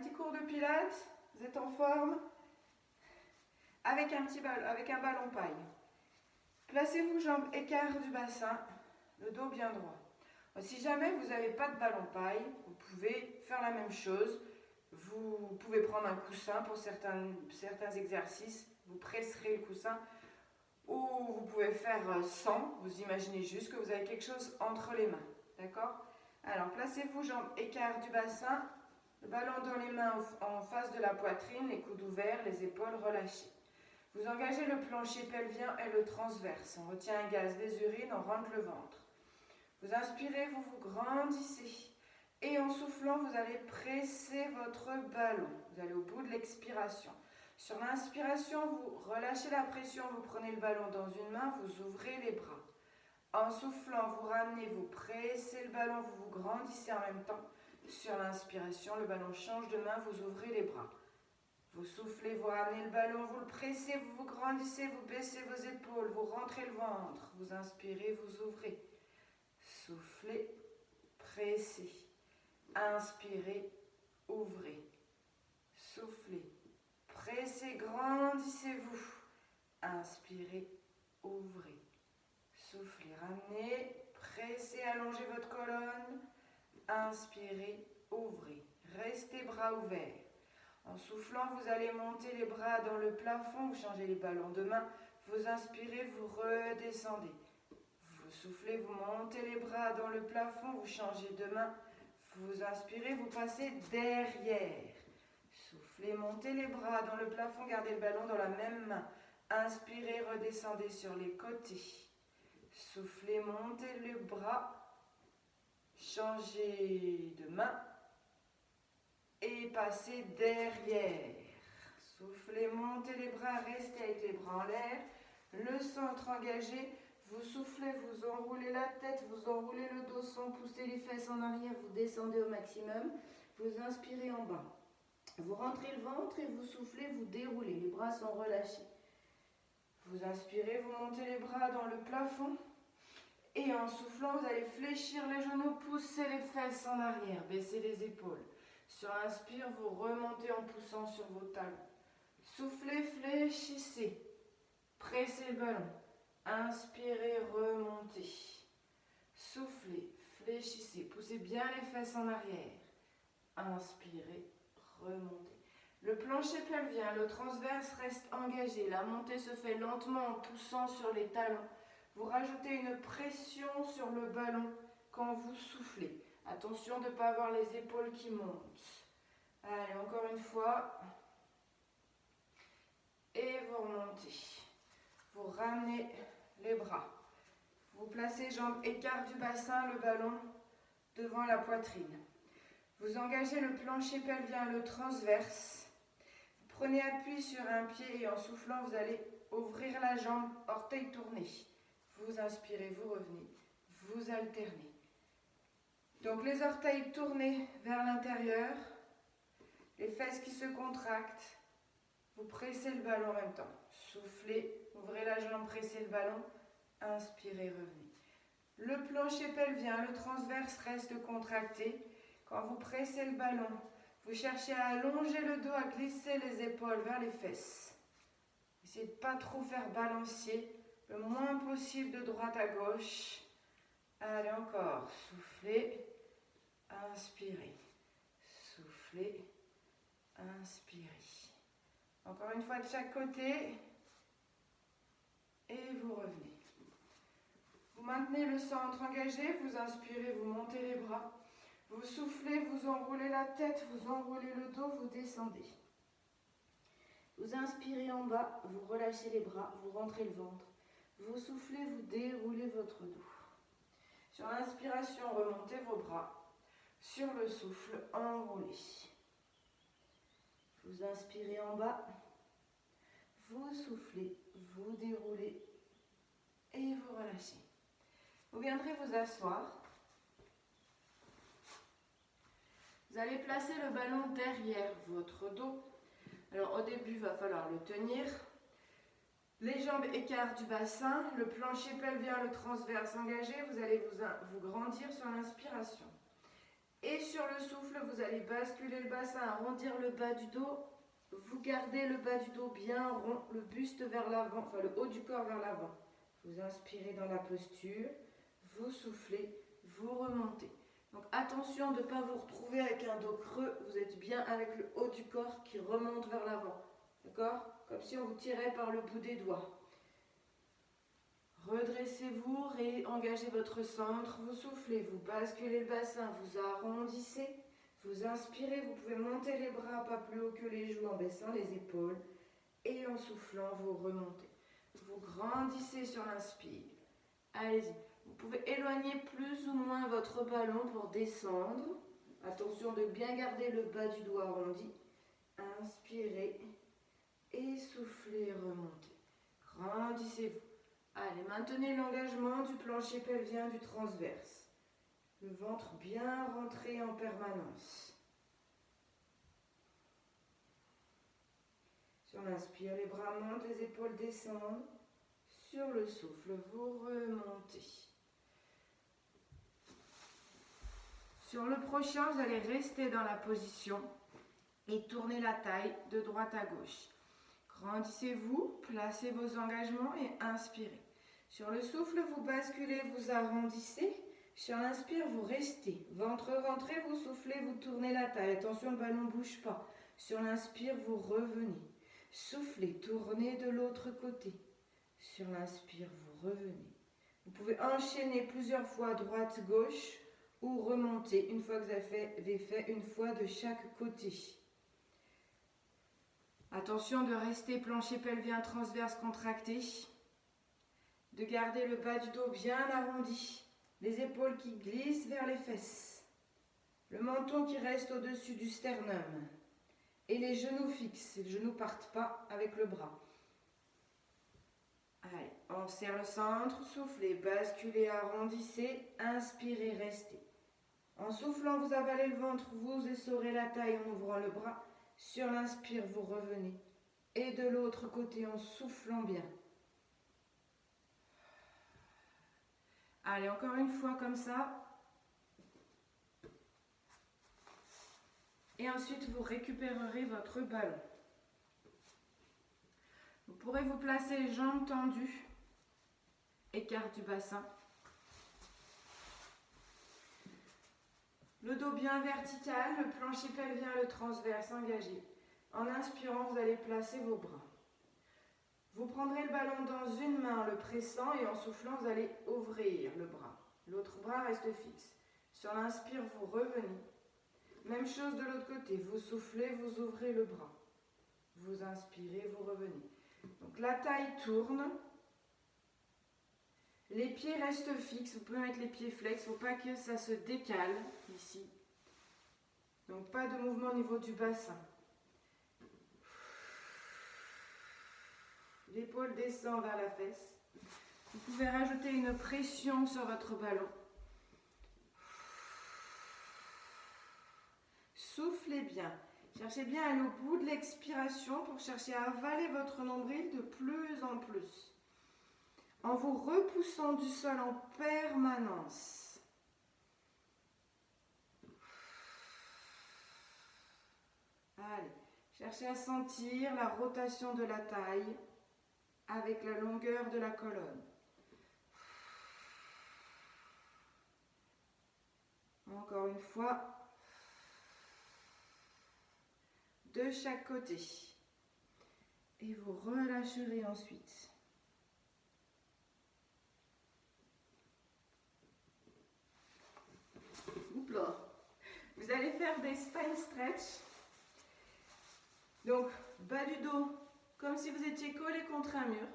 petit cours de pilates, vous êtes en forme, avec un ballon paille. Placez-vous jambes écart du bassin, le dos bien droit. Si jamais vous n'avez pas de ballon paille, vous pouvez faire la même chose. Vous pouvez prendre un coussin pour certains exercices, vous presserez le coussin, ou vous pouvez faire sans, vous imaginez juste que vous avez quelque chose entre les mains. D'accord? Alors placez-vous jambes écart du bassin, le ballon dans les mains en face de la poitrine, les coudes ouverts, les épaules relâchées. Vous engagez le plancher pelvien et le transverse. On retient un gaz des urines, on rentre le ventre. Vous inspirez, vous vous grandissez. Et en soufflant, vous allez presser votre ballon. Vous allez au bout de l'expiration. Sur l'inspiration, vous relâchez la pression, vous prenez le ballon dans une main, vous ouvrez les bras. En soufflant, vous ramenez, vous pressez le ballon, vous vous grandissez en même temps. Sur l'inspiration, le ballon change de main, vous ouvrez les bras. Vous soufflez, vous ramenez le ballon, vous le pressez, vous vous grandissez, vous baissez vos épaules, vous rentrez le ventre. Vous inspirez, vous ouvrez. Soufflez, pressez. Inspirez, ouvrez. Soufflez, pressez, grandissez-vous. Inspirez, ouvrez. Soufflez, ramenez, pressez, allongez votre colonne. Inspirez, ouvrez. Restez bras ouverts. En soufflant, vous allez monter les bras dans le plafond, vous changez les ballons de main. Vous inspirez, vous redescendez. Vous soufflez, vous montez les bras dans le plafond, vous changez de main. Vous inspirez, vous passez derrière. Soufflez, montez les bras dans le plafond, gardez le ballon dans la même main. Inspirez, redescendez sur les côtés. Soufflez, montez le bras, changez de main et passez derrière. Soufflez, montez les bras, restez avec les bras en l'air. Le centre engagé. Vous soufflez, vous enroulez la tête, vous enroulez le dos sans pousser les fesses en arrière, vous descendez au maximum. Vous inspirez en bas. Vous rentrez le ventre et vous soufflez, vous déroulez. Les bras sont relâchés. Vous inspirez, vous montez les bras dans le plafond. Et en soufflant, vous allez fléchir les genoux, pousser les fesses en arrière, baisser les épaules. Sur l'inspire, vous remontez en poussant sur vos talons. Soufflez, fléchissez. Pressez le ballon. Inspirez, remontez. Soufflez, fléchissez. Poussez bien les fesses en arrière. Inspirez, remontez. Le plancher pelvien, le transverse reste engagé. La montée se fait lentement en poussant sur les talons. Vous rajoutez une pression sur le ballon quand vous soufflez. Attention de ne pas avoir les épaules qui montent. Allez, encore une fois. Et vous remontez. Vous ramenez les bras. Vous placez jambes écart du bassin, le ballon devant la poitrine. Vous engagez le plancher pelvien, le transverse. Vous prenez appui sur un pied et en soufflant, vous allez ouvrir la jambe, orteil tourné. Vous inspirez, vous revenez, vous alternez. Donc les orteils tournés vers l'intérieur, les fesses qui se contractent. Vous pressez le ballon en même temps. Soufflez, ouvrez la jambe, pressez le ballon. Inspirez, revenez. Le plancher pelvien, le transverse reste contracté. Quand vous pressez le ballon, vous cherchez à allonger le dos, à glisser les épaules vers les fesses. Essayez de ne pas trop faire balancier, le moins possible de droite à gauche. Allez, encore. Soufflez, inspirez. Soufflez, inspirez. Encore une fois de chaque côté. Et vous revenez. Vous maintenez le centre engagé, vous inspirez, vous montez les bras. Vous soufflez, vous enroulez la tête, vous enroulez le dos, vous descendez. Vous inspirez en bas, vous relâchez les bras, vous rentrez le ventre. Vous soufflez, vous déroulez votre dos. Sur l'inspiration, remontez vos bras. Sur le souffle, enroulez. Vous inspirez en bas, vous soufflez, vous déroulez et vous relâchez. Vous viendrez vous asseoir. Vous allez placer le ballon derrière votre dos. Alors au début, il va falloir le tenir. Les jambes écart du bassin, le plancher pelvien, le transverse engagé. Vous allez vous grandir sur l'inspiration. Et sur le souffle, vous allez basculer le bassin, arrondir le bas du dos. Vous gardez le bas du dos bien rond, le buste vers l'avant, enfin le haut du corps vers l'avant. Vous inspirez dans la posture, vous soufflez, vous remontez. Donc attention de ne pas vous retrouver avec un dos creux, vous êtes bien avec le haut du corps qui remonte vers l'avant. D'accord? Comme si on vous tirait par le bout des doigts. Redressez-vous, réengagez votre centre, vous soufflez, vous basculez le bassin, vous arrondissez, vous inspirez, vous pouvez monter les bras pas plus haut que les joues en baissant les épaules et en soufflant, vous remontez. Vous grandissez sur l'inspire. Allez-y. Vous pouvez éloigner plus ou moins votre ballon pour descendre. Attention de bien garder le bas du doigt arrondi. Inspirez et soufflez, remontez. Grandissez-vous. Allez, maintenez l'engagement du plancher pelvien du transverse. Le ventre bien rentré en permanence. Sur l'inspire, les bras montent, les épaules descendent. Sur le souffle, vous remontez. Sur le prochain, vous allez rester dans la position et tourner la taille de droite à gauche. Grandissez-vous, placez vos engagements et inspirez. Sur le souffle, vous basculez, vous arrondissez. Sur l'inspire, vous restez. Ventre rentré, vous soufflez, vous tournez la taille. Attention, le ballon ne bouge pas. Sur l'inspire, vous revenez. Soufflez, tournez de l'autre côté. Sur l'inspire, vous revenez. Vous pouvez enchaîner plusieurs fois droite-gauche ou remonter une fois que vous avez fait une fois de chaque côté. Attention de rester plancher pelvien transverse contracté. De garder le bas du dos bien arrondi. Les épaules qui glissent vers les fesses. Le menton qui reste au-dessus du sternum. Et les genoux fixes. Les genoux ne partent pas avec le bras. Allez, on serre le centre, soufflez, basculez, arrondissez, inspirez, restez. En soufflant, vous avalez le ventre, vous essorez la taille en ouvrant le bras. Sur l'inspire, vous revenez. Et de l'autre côté, en soufflant bien. Allez, encore une fois comme ça. Et ensuite, vous récupérerez votre ballon. Vous pourrez vous placer les jambes tendues, écart du bassin. Le dos bien vertical, le plancher pelvien, le transverse engagé. En inspirant, vous allez placer vos bras. Vous prendrez le ballon dans une main en le pressant et en soufflant, vous allez ouvrir le bras. L'autre bras reste fixe. Sur l'inspire, vous revenez. Même chose de l'autre côté. Vous soufflez, vous ouvrez le bras. Vous inspirez, vous revenez. Donc la taille tourne. Les pieds restent fixes. Vous pouvez mettre les pieds flex. Il ne faut pas que ça se décale ici. Donc pas de mouvement au niveau du bassin. L'épaule descend vers la fesse. Vous pouvez rajouter une pression sur votre ballon. Soufflez bien. Cherchez bien à aller au bout de l'expiration pour chercher à avaler votre nombril de plus en plus. En vous repoussant du sol en permanence. Allez, cherchez à sentir la rotation de la taille avec la longueur de la colonne. Encore une fois. De chaque côté. Et vous relâcherez ensuite. Oupla. Vous allez faire des spine stretch. Donc, bas du dos, comme si vous étiez collé contre un mur.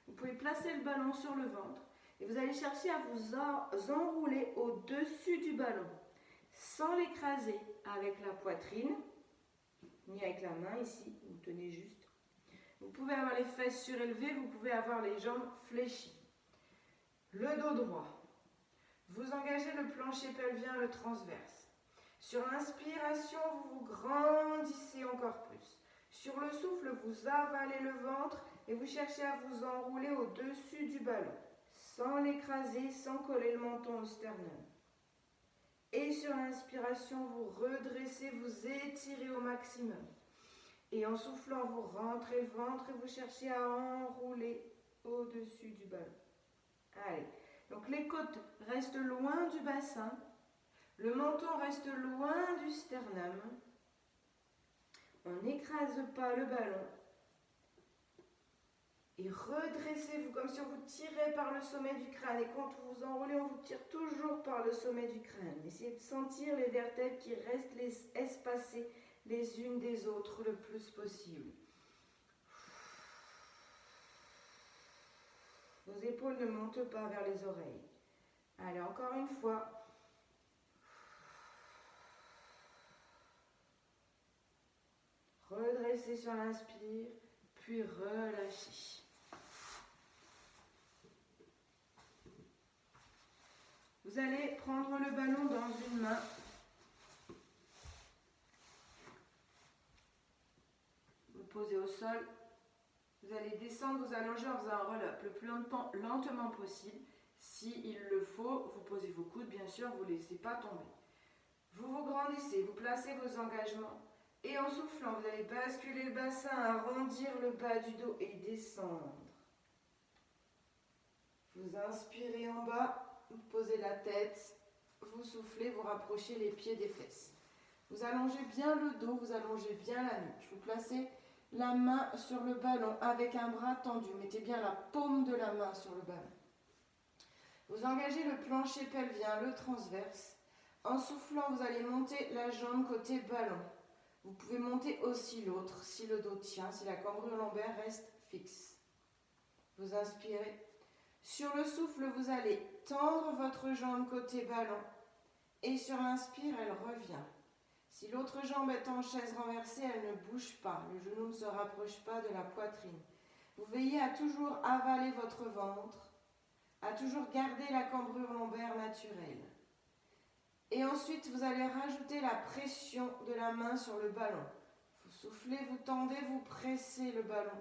Vous pouvez placer le ballon sur le ventre. Et vous allez chercher à vous enrouler au-dessus du ballon. Sans l'écraser avec la poitrine. Ni avec la main ici, vous tenez juste. Vous pouvez avoir les fesses surélevées, vous pouvez avoir les jambes fléchies. Le dos droit. Vous engagez le plancher pelvien, le transverse. Sur l'inspiration, vous vous grandissez encore plus. Sur le souffle, vous avalez le ventre et vous cherchez à vous enrouler au-dessus du ballon, sans l'écraser, sans coller le menton au sternum. Et sur l'inspiration, vous redressez, vous étirez au maximum. Et en soufflant, vous rentrez le ventre et vous cherchez à enrouler au-dessus du ballon. Allez, donc les côtes restent loin du bassin, le menton reste loin du sternum. On n'écrase pas le ballon. Et redressez-vous comme si on vous tirait par le sommet du crâne. Et quand vous enroulez, on vous tire toujours par le sommet du crâne. Essayez de sentir les vertèbres qui restent espacées les unes des autres le plus possible. Vos épaules ne montent pas vers les oreilles. Allez, encore une fois. Redressez sur l'inspire, puis relâchez. Vous allez prendre le ballon dans une main. Vous le posez au sol. Vous allez descendre, vous allongez en faisant un roll-up le plus lentement possible. S'il le faut, vous posez vos coudes, bien sûr, vous ne laissez pas tomber. Vous vous grandissez, vous placez vos engagements. Et en soufflant, vous allez basculer le bassin, arrondir le bas du dos et descendre. Vous inspirez en bas, vous posez la tête, vous soufflez, vous rapprochez les pieds des fesses. Vous allongez bien le dos, vous allongez bien la nuque. Vous placez la main sur le ballon avec un bras tendu. Mettez bien la paume de la main sur le ballon. Vous engagez le plancher pelvien, le transverse. En soufflant, vous allez monter la jambe côté ballon. Vous pouvez monter aussi l'autre si le dos tient, si la cambrure lombaire reste fixe. Vous inspirez. Sur le souffle, vous allez tendre votre jambe côté ballon et sur l'inspire, elle revient. Si l'autre jambe est en chaise renversée, elle ne bouge pas. Le genou ne se rapproche pas de la poitrine. Vous veillez à toujours avaler votre ventre, à toujours garder la cambrure lombaire naturelle. Et ensuite, vous allez rajouter la pression de la main sur le ballon. Vous soufflez, vous tendez, vous pressez le ballon.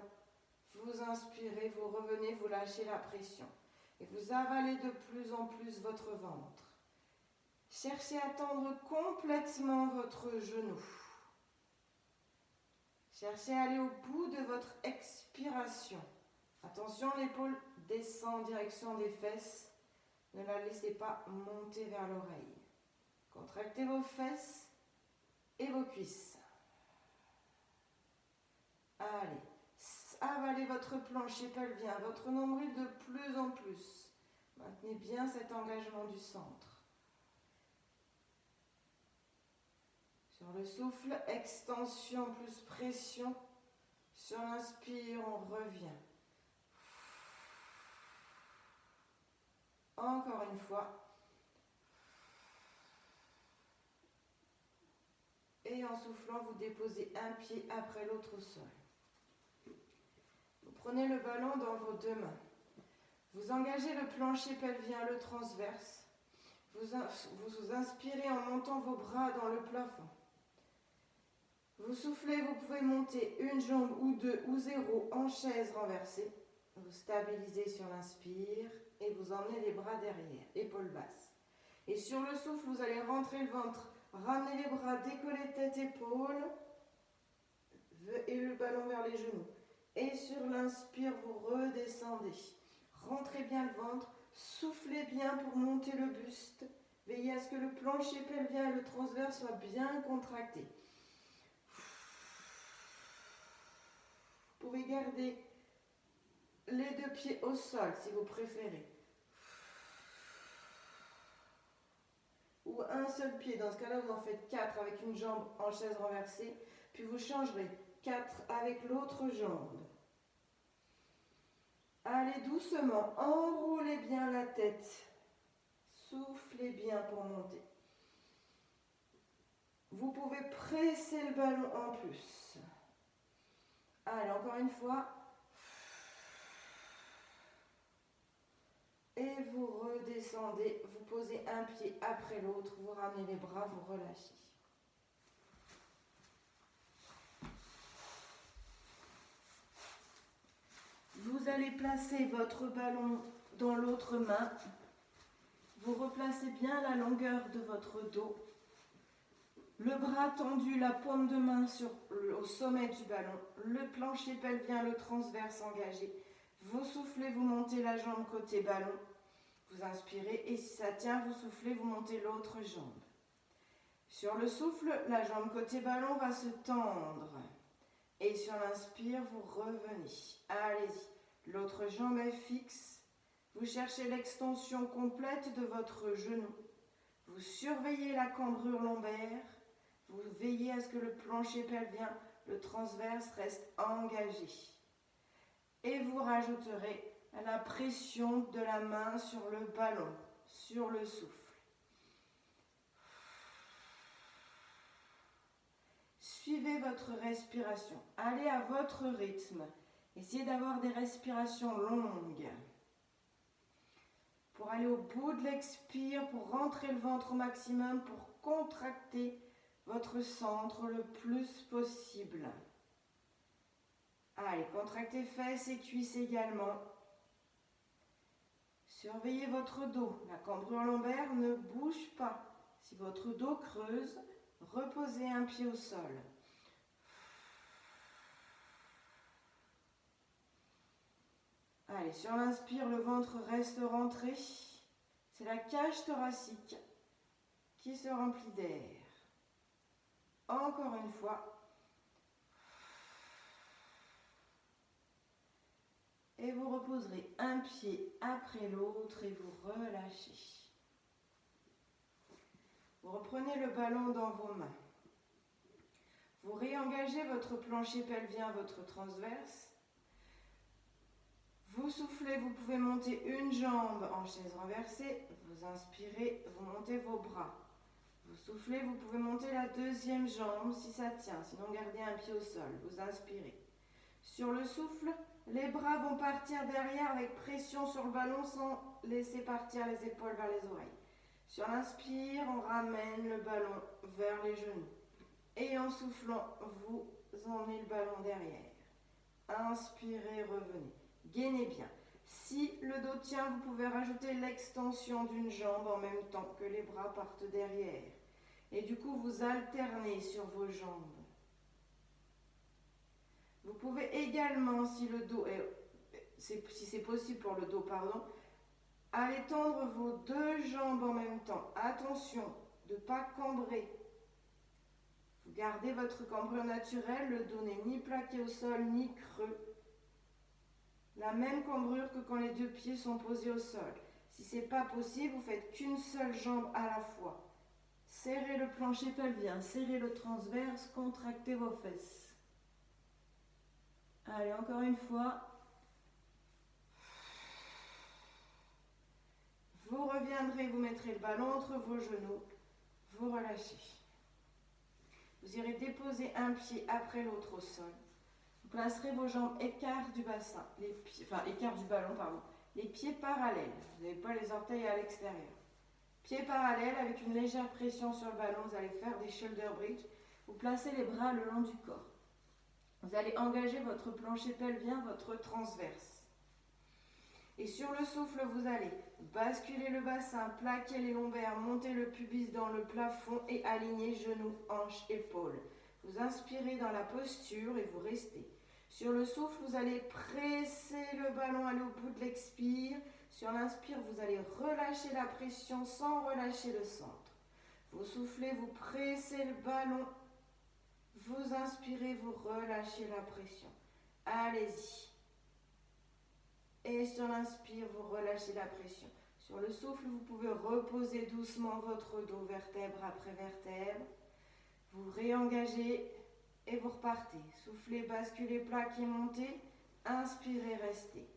Vous inspirez, vous revenez, vous lâchez la pression. Et vous avalez de plus en plus votre ventre. Cherchez à tendre complètement votre genou. Cherchez à aller au bout de votre expiration. Attention, l'épaule descend en direction des fesses. Ne la laissez pas monter vers l'oreille. Contractez vos fesses et vos cuisses. Allez, avalez votre plancher pelvien, votre nombril de plus en plus. Maintenez bien cet engagement du centre. Sur le souffle, extension plus pression. Sur l'inspire, on revient. Encore une fois. Et en soufflant, vous déposez un pied après l'autre au sol. Vous prenez le ballon dans vos deux mains. Vous engagez le plancher pelvien, le transverse. Vous inspirez en montant vos bras dans le plafond. Vous soufflez, vous pouvez monter une jambe ou deux ou zéro en chaise renversée. Vous stabilisez sur l'inspire et vous emmenez les bras derrière, épaules basses. Et sur le souffle, vous allez rentrer le ventre, ramener les bras, décoller tête, épaules et le ballon vers les genoux. Et sur l'inspire, vous redescendez. Rentrez bien le ventre, soufflez bien pour monter le buste. Veillez à ce que le plancher pelvien et le transverse soient bien contractés. Vous pouvez garder les deux pieds au sol si vous préférez. Ou un seul pied. Dans ce cas-là, vous en faites 4 avec une jambe en chaise renversée. Puis vous changerez 4 avec l'autre jambe. Allez doucement, enroulez bien la tête. Soufflez bien pour monter. Vous pouvez presser le ballon en plus. Allez, encore une fois. Et vous redescendez, vous posez un pied après l'autre, vous ramenez les bras, vous relâchez. Vous allez placer votre ballon dans l'autre main. Vous replacez bien la longueur de votre dos. Le bras tendu, la paume de main au sommet du ballon. Le plancher pelvien, le transverse engagé. Vous soufflez, vous montez la jambe côté ballon. Vous inspirez et si ça tient, vous soufflez, vous montez l'autre jambe. Sur le souffle, la jambe côté ballon va se tendre. Et sur l'inspire, vous revenez. Allez-y. L'autre jambe est fixe. Vous cherchez l'extension complète de votre genou. Vous surveillez la cambrure lombaire. Vous veillez à ce que le plancher pelvien, le transverse, reste engagé. Et vous rajouterez la pression de la main sur le ballon, sur le souffle. Suivez votre respiration. Allez à votre rythme. Essayez d'avoir des respirations longues. Pour aller au bout de l'expire, pour rentrer le ventre au maximum, pour contracter votre centre le plus possible. Allez, contractez fesses et cuisses également. Surveillez votre dos. La cambrure lombaire ne bouge pas. Si votre dos creuse, reposez un pied au sol. Allez, sur l'inspire, le ventre reste rentré. C'est la cage thoracique qui se remplit d'air. Encore une fois. Et vous reposerez un pied après l'autre et vous relâchez. Vous reprenez le ballon dans vos mains. Vous réengagez votre plancher pelvien, votre transverse. Vous soufflez, vous pouvez monter une jambe en chaise renversée. Vous inspirez, vous montez vos bras. Vous soufflez, vous pouvez monter la deuxième jambe si ça tient. Sinon, gardez un pied au sol. Vous inspirez. Sur le souffle, les bras vont partir derrière avec pression sur le ballon sans laisser partir les épaules vers les oreilles. Sur l'inspire, on ramène le ballon vers les genoux. Et en soufflant, vous emmenez le ballon derrière. Inspirez, revenez. Gainez bien. Si le dos tient, vous pouvez rajouter l'extension d'une jambe en même temps que les bras partent derrière. Et du coup, vous alternez sur vos jambes. Vous pouvez également, si c'est possible pour le dos, aller tendre vos deux jambes en même temps. Attention de ne pas cambrer. Vous gardez votre cambrure naturelle, le dos n'est ni plaqué au sol ni creux. La même cambrure que quand les deux pieds sont posés au sol. Si ce n'est pas possible, vous faites qu'une seule jambe à la fois. Serrez le plancher pelvien, serrez le transverse, contractez vos fesses. Allez, encore une fois. Vous reviendrez, vous mettrez le ballon entre vos genoux. Vous relâchez. Vous irez déposer un pied après l'autre au sol. Vous placerez vos jambes écart du bassin, écart du ballon, les pieds parallèles. Vous n'avez pas les orteils à l'extérieur. Pieds parallèles avec une légère pression sur le ballon, vous allez faire des shoulder bridge. Vous placez les bras le long du corps. Vous allez engager votre plancher pelvien, votre transverse. Et sur le souffle, vous allez basculer le bassin, plaquer les lombaires, monter le pubis dans le plafond et aligner genoux, hanches, épaules. Vous inspirez dans la posture et vous restez. Sur le souffle, vous allez presser le ballon, aller au bout de l'expire. Sur l'inspire, vous allez relâcher la pression sans relâcher le centre. Vous soufflez, vous pressez le ballon. Vous inspirez, vous relâchez la pression. Allez-y. Et sur l'inspire, vous relâchez la pression. Sur le souffle, vous pouvez reposer doucement votre dos, vertèbre après vertèbre. Vous réengagez et vous repartez. Soufflez, basculez, plaquez, montez. Inspirez, restez.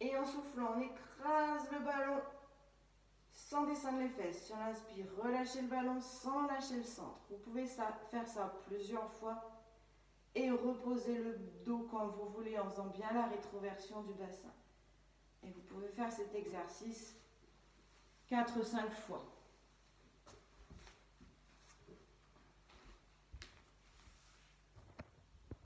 Et en soufflant, on écrase le ballon sans descendre les fesses. Sur l'inspire, relâchez le ballon sans lâcher le centre. Vous pouvez faire ça plusieurs fois et reposer le dos quand vous voulez en faisant bien la rétroversion du bassin. Et vous pouvez faire cet exercice 4 ou 5 fois.